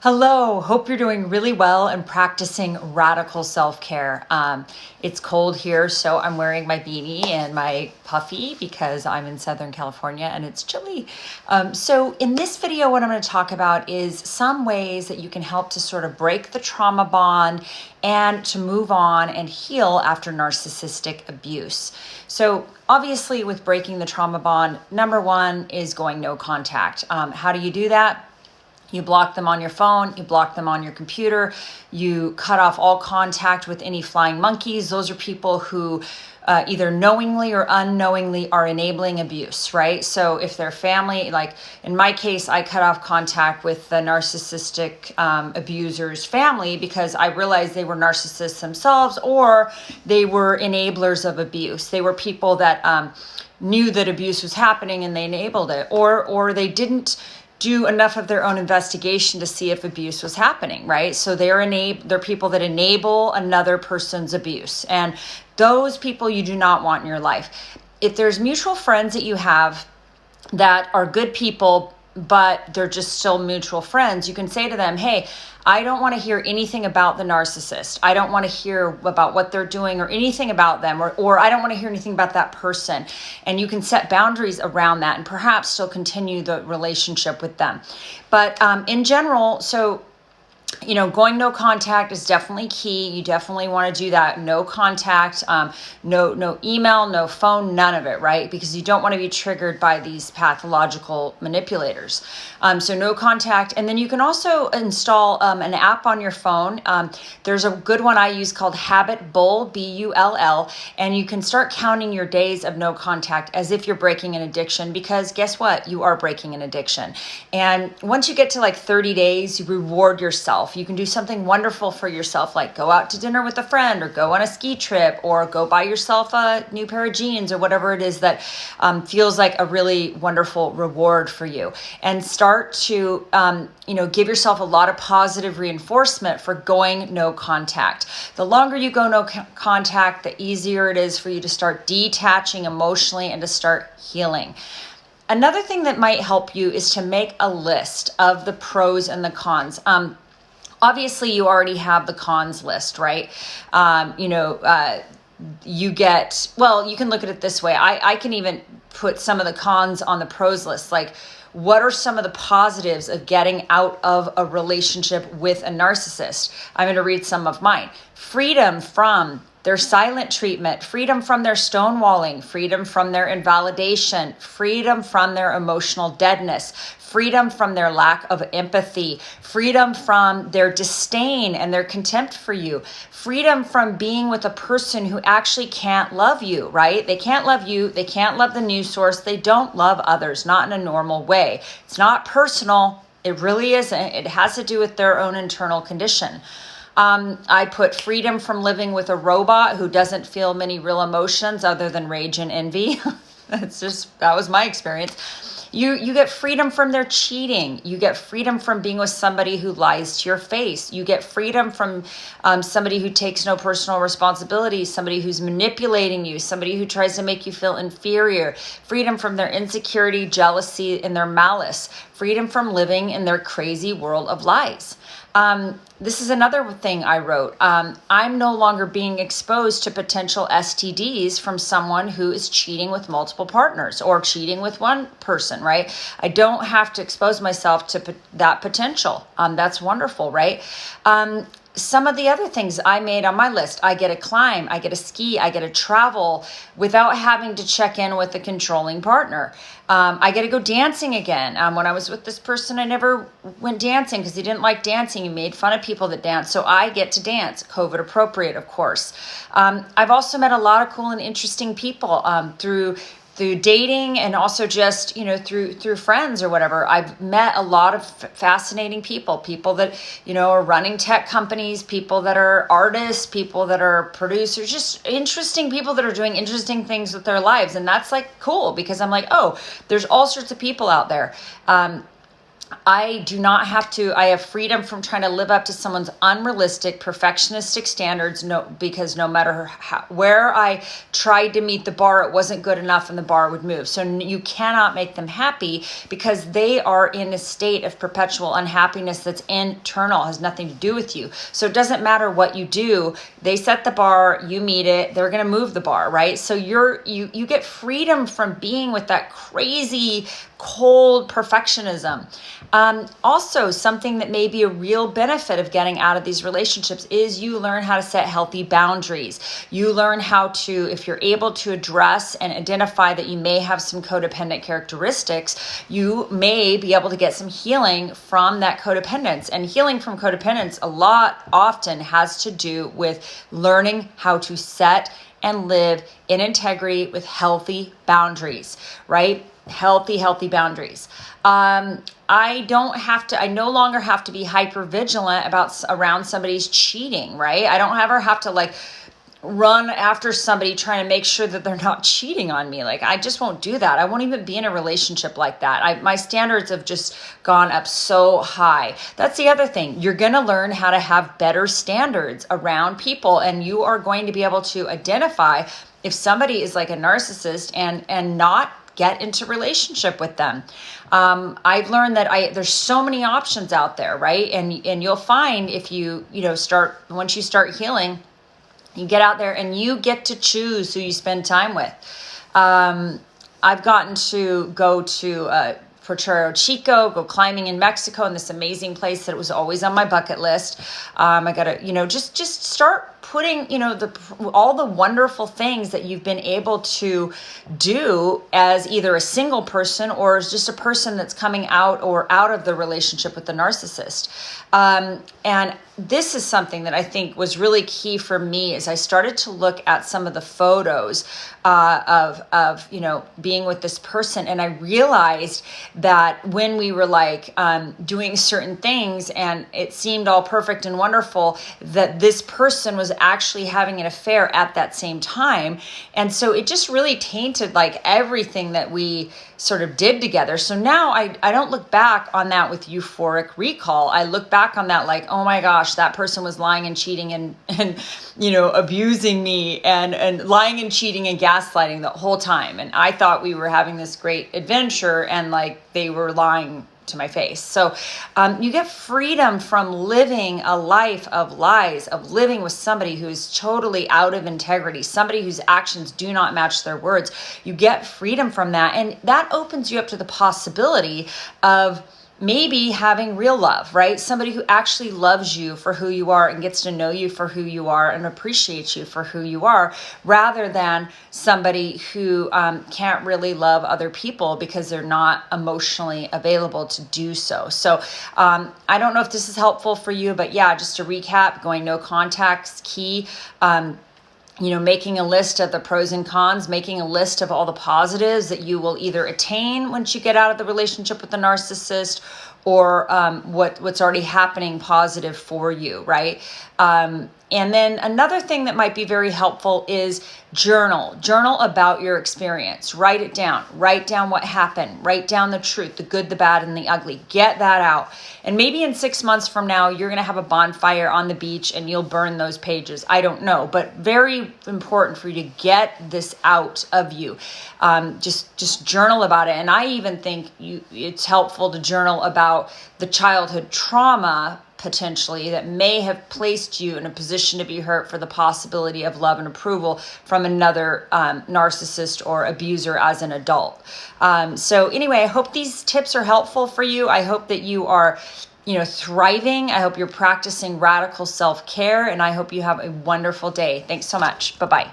Hello, hope you're doing really well and practicing radical self-care. It's cold here, so I'm wearing my beanie and my puffy because I'm in Southern California and it's chilly. So in this video, what I'm going to talk about is some ways that you can help to sort of break the trauma bond and to move on and heal after narcissistic abuse. So obviously with breaking the trauma bond, number one is going no contact. How do you do that? You block them on your phone, you block them on your computer, you cut off all contact with any flying monkeys. Those are people who either knowingly or unknowingly are enabling abuse, right? So if their family, like in my case, I cut off contact with the narcissistic abuser's family because I realized they were narcissists themselves or they were enablers of abuse. They were people that knew that abuse was happening and they enabled it, or they didn't do enough of their own investigation to see if abuse was happening, right? So they're people that enable another person's abuse. And those people you do not want in your life. If there's mutual friends that you have that are good people, but they're just still mutual friends, you can say to them, hey, I don't want to hear anything about the narcissist. I don't want to hear about what they're doing or anything about them, or I don't want to hear anything about that person. And you can set boundaries around that and perhaps still continue the relationship with them. But in general, so going no contact is definitely key. You definitely want to do that. No contact, no email, no phone, none of it, right? Because you don't want to be triggered by these pathological manipulators. So no contact. And then you can also install an app on your phone. There's a good one I use called Habit Bull, B-U-L-L. And you can start counting your days of no contact as if you're breaking an addiction, because guess what? You are breaking an addiction. And once you get to like 30 days, you reward yourself. You can do something wonderful for yourself, like go out to dinner with a friend or go on a ski trip or go buy yourself a new pair of jeans or whatever it is that feels like a really wonderful reward for you. And start to, give yourself a lot of positive reinforcement for going no contact. The longer you go no contact, the easier it is for you to start detaching emotionally and to start healing. Another thing that might help you is to make a list of the pros and the cons. Obviously, you already have the cons list, right? You can look at it this way. I can even put some of the cons on the pros list. Like, what are some of the positives of getting out of a relationship with a narcissist? I'm going to read some of mine. Freedom from their silent treatment, freedom from their stonewalling, freedom from their invalidation, freedom from their emotional deadness, freedom from their lack of empathy, freedom from their disdain and their contempt for you, freedom from being with a person who actually can't love you, right? They can't love you. They can't love the news source. They don't love others, not in a normal way. It's not personal. It really isn't. It has to do with their own internal condition. I put freedom from living with a robot who doesn't feel many real emotions other than rage and envy. That was my experience. You get freedom from their cheating. You get freedom from being with somebody who lies to your face. You get freedom from somebody who takes no personal responsibility, somebody who's manipulating you, somebody who tries to make you feel inferior. Freedom from their insecurity, jealousy, and their malice. Freedom from living in their crazy world of lies. This is another thing I wrote. I'm no longer being exposed to potential STDs from someone who is cheating with multiple partners or cheating with one person, right? I don't have to expose myself to that potential. That's wonderful, right? Some of the other things I made on my list, I get to climb, I get to ski, I get to travel without having to check in with a controlling partner. I get to go dancing again. When I was with this person, I never went dancing because he didn't like dancing. He made fun of people that dance. So I get to dance, COVID appropriate, of course. I've also met a lot of cool and interesting people through dating and also just, through friends or whatever. I've met a lot of fascinating people that, are running tech companies, people that are artists, people that are producers, just interesting people that are doing interesting things with their lives. And that's like cool because I'm like, oh, there's all sorts of people out there. I do not have to, I have freedom from trying to live up to someone's unrealistic, perfectionistic standards. No, because no matter where I tried to meet the bar, it wasn't good enough and the bar would move. So you cannot make them happy because they are in a state of perpetual unhappiness that's internal, has nothing to do with you. So it doesn't matter what you do. They set the bar, you meet it, they're going to move the bar, right? So you get freedom from being with that crazy, cold perfectionism. Also, something that may be a real benefit of getting out of these relationships is you learn how to set healthy boundaries. You learn how to, if you're able to address and identify that you may have some codependent characteristics, you may be able to get some healing from that codependence. And healing from codependence often has to do with learning how to set and live in integrity with healthy boundaries, right? Healthy boundaries. I no longer have to be hyper vigilant around somebody's cheating, right? I don't ever have to like run after somebody trying to make sure that they're not cheating on me. Like, I just won't do that. I won't even be in a relationship like that. My standards have just gone up so high. That's the other thing. You're going to learn how to have better standards around people, and you are going to be able to identify if somebody is like a narcissist and not get into relationship with them. I've learned that there's so many options out there, right? And you'll find if once you start healing, you get out there and you get to choose who you spend time with. I've gotten to go to Potrero Chico, go climbing in Mexico in this amazing place that was always on my bucket list. I got to, just start putting, all the wonderful things that you've been able to do as either a single person or as just a person that's coming out of the relationship with the narcissist. And this is something that I think was really key for me as I started to look at some of the photos of being with this person. And I realized that when we were doing certain things and it seemed all perfect and wonderful, that this person was actually having an affair at that same time. And so it just really tainted everything that we sort of did together. So now I don't look back on that with euphoric recall. I look back on that like, oh my gosh, that person was lying and cheating and abusing me and lying and cheating and gaslighting the whole time. And I thought we were having this great adventure and they were lying to my face. So you get freedom from living a life of lies, of living with somebody who is totally out of integrity, somebody whose actions do not match their words. You get freedom from that. And that opens you up to the possibility of maybe having real love, right? Somebody who actually loves you for who you are and gets to know you for who you are and appreciates you for who you are, rather than somebody who can't really love other people because they're not emotionally available to do so. So I don't know if this is helpful for you, but yeah, just to recap, going no contact's key. Making a list of the pros and cons, making a list of all the positives that you will either attain once you get out of the relationship with the narcissist, or what's already happening positive for you, right? And then another thing that might be very helpful is journal about your experience. Write it down. Write down what happened. Write down the truth, the good, the bad, and the ugly. Get that out. And maybe in 6 months from now, you're going to have a bonfire on the beach and you'll burn those pages. I don't know, but very important for you to get this out of you. Just journal about it. And I even think it's helpful to journal about the childhood trauma potentially that may have placed you in a position to be hurt for the possibility of love and approval from another narcissist or abuser as an adult. So anyway, I hope these tips are helpful for you. I hope that you are thriving. I hope you're practicing radical self-care, and I hope you have a wonderful day. Thanks so much. Bye-bye.